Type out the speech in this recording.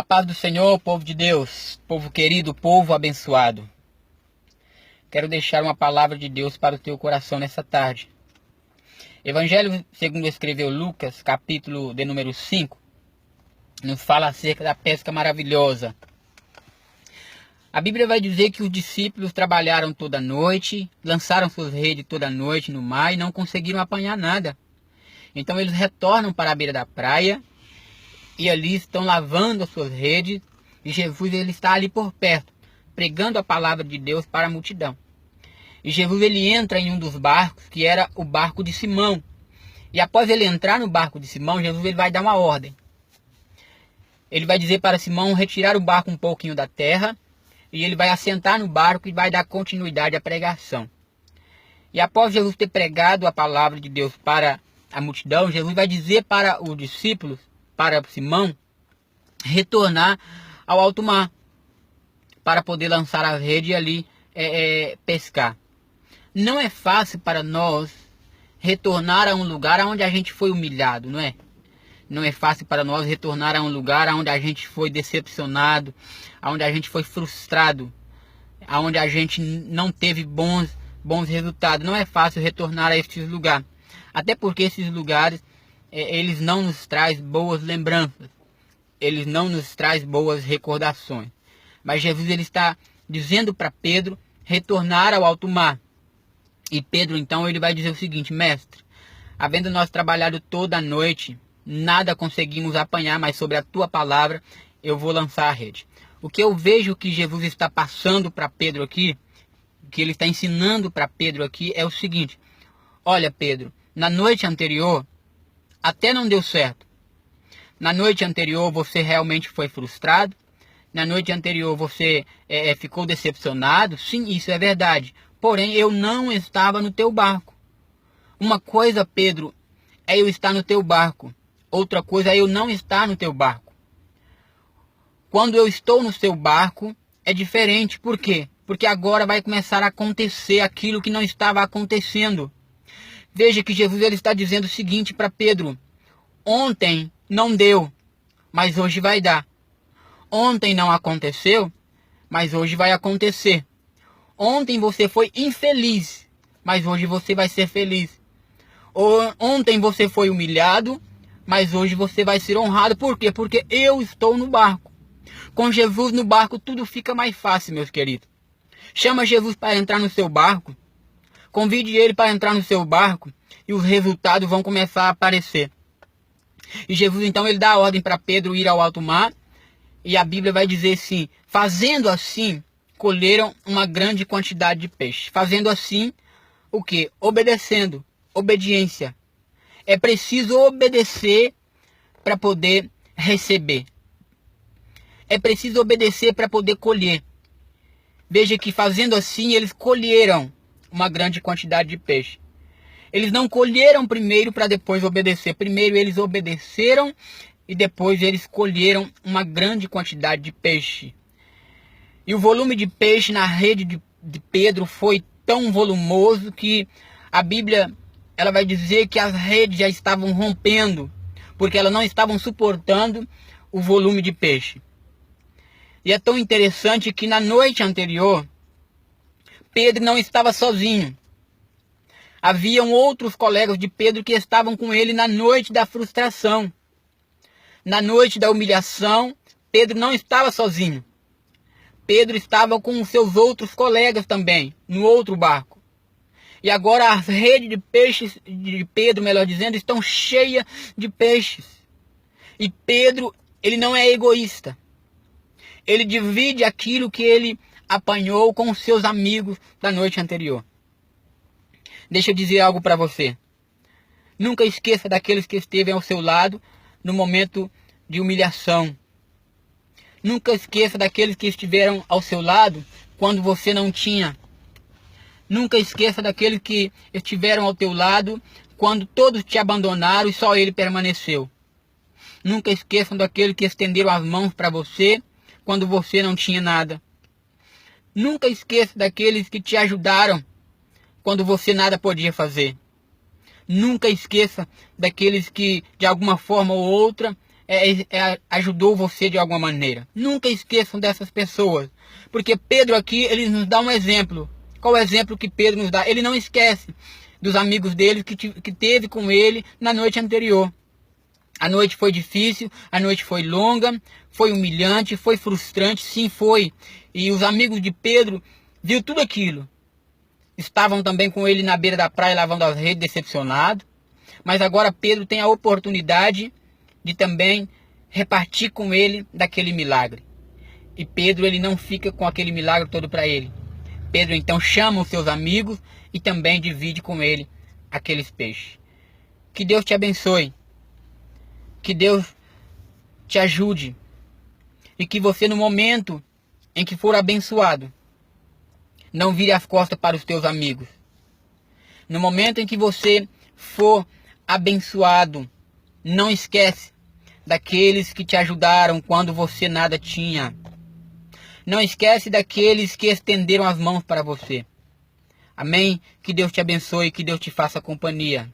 paz do Senhor, povo de Deus, povo querido, povo abençoado. Quero deixar uma palavra de Deus para o teu coração nessa tarde. Evangelho segundo escreveu Lucas, capítulo de número 5, nos fala acerca da pesca maravilhosa. A Bíblia vai dizer que os discípulos trabalharam toda a noite, lançaram suas redes toda a noite no mar e não conseguiram apanhar nada. Então eles retornam para a beira da praia e ali estão lavando as suas redes, e Jesus ele está ali por perto, pregando a palavra de Deus para a multidão. E Jesus ele entra em um dos barcos, que era o barco de Simão. E após ele entrar no barco de Simão, Jesus ele vai dar uma ordem. Ele vai dizer para Simão retirar o barco um pouquinho da terra, e ele vai assentar no barco e vai dar continuidade à pregação. E após Jesus ter pregado a palavra de Deus para a multidão, Jesus vai dizer para os discípulos, para Simão, retornar ao alto mar, para poder lançar a rede e ali pescar. Não é fácil para nós retornar a um lugar onde a gente foi humilhado, não é? Não é fácil para nós retornar a um lugar onde a gente foi decepcionado, onde a gente foi frustrado, onde a gente não teve bons resultados. Não é fácil retornar a esses lugares, até porque esses lugares eles não nos trazem boas lembranças, eles não nos trazem boas recordações. Mas Jesus ele está dizendo para Pedro retornar ao alto mar. E Pedro então ele vai dizer o seguinte: mestre, havendo nós trabalhado toda a noite, nada conseguimos apanhar, mas sobre a tua palavra eu vou lançar a rede. O que eu vejo que Jesus está passando para Pedro aqui, que ele está ensinando para Pedro aqui, é o seguinte: olha Pedro, na noite anterior até não deu certo. Na noite anterior você realmente foi frustrado. Na noite anterior você ficou decepcionado. Sim, isso é verdade. Porém, eu não estava no teu barco. Uma coisa, Pedro, é eu estar no teu barco. Outra coisa é eu não estar no teu barco. Quando eu estou no seu barco, é diferente. Por quê? Porque agora vai começar a acontecer aquilo que não estava acontecendo. Veja que Jesus ele está dizendo o seguinte para Pedro: ontem não deu, mas hoje vai dar. Ontem não aconteceu, mas hoje vai acontecer. Ontem você foi infeliz, mas hoje você vai ser feliz. Ontem você foi humilhado, mas hoje você vai ser honrado. Por quê? Porque eu estou no barco. Com Jesus no barco tudo fica mais fácil, meus queridos. Chama Jesus para entrar no seu barco. Convide ele para entrar no seu barco e os resultados vão começar a aparecer. E Jesus então ele dá a ordem para Pedro ir ao alto mar. E a Bíblia vai dizer assim: fazendo assim, colheram uma grande quantidade de peixe. Fazendo assim, o que? Obedecendo. Obediência. É preciso obedecer para poder receber. É preciso obedecer para poder colher. Veja que fazendo assim, eles colheram uma grande quantidade de peixe. Eles não colheram primeiro para depois obedecer. Primeiro eles obedeceram e depois eles colheram uma grande quantidade de peixe. E o volume de peixe na rede de Pedro foi tão volumoso que a Bíblia ela vai dizer que as redes já estavam rompendo, porque elas não estavam suportando o volume de peixe. E é tão interessante que na noite anterior, Pedro não estava sozinho. Haviam outros colegas de Pedro que estavam com ele na noite da frustração. Na noite da humilhação, Pedro não estava sozinho. Pedro estava com os seus outros colegas também, no outro barco. E agora as redes de peixes de Pedro, melhor dizendo, estão cheias de peixes. E Pedro, ele não é egoísta. Ele divide aquilo que ele apanhou com os seus amigos da noite anterior. Deixa eu dizer algo para você. Nunca esqueça daqueles que esteve ao seu lado no momento de humilhação. Nunca esqueça daqueles que estiveram ao seu lado quando você não tinha. Nunca esqueça daqueles que estiveram ao teu lado quando todos te abandonaram e só ele permaneceu. Nunca esqueçam daqueles que estenderam as mãos para você quando você não tinha nada. Nunca esqueça daqueles que te ajudaram quando você nada podia fazer. Nunca esqueça daqueles que, de alguma forma ou outra, ajudou você de alguma maneira. Nunca esqueçam dessas pessoas, porque Pedro aqui, ele nos dá um exemplo. Qual é o exemplo que Pedro nos dá? Ele não esquece dos amigos dele que teve com ele na noite anterior. A noite foi difícil, a noite foi longa, foi humilhante, foi frustrante, sim foi. E os amigos de Pedro viu tudo aquilo. Estavam também com ele na beira da praia lavando as redes, decepcionado. Mas agora Pedro tem a oportunidade de também repartir com ele daquele milagre. E Pedro, ele não fica com aquele milagre todo para ele. Pedro então chama os seus amigos e também divide com ele aqueles peixes. Que Deus te abençoe. Que Deus te ajude. E que você, no momento em que for abençoado, não vire as costas para os teus amigos. No momento em que você for abençoado, não esquece daqueles que te ajudaram quando você nada tinha. Não esquece daqueles que estenderam as mãos para você. Amém? Que Deus te abençoe, que Deus te faça companhia.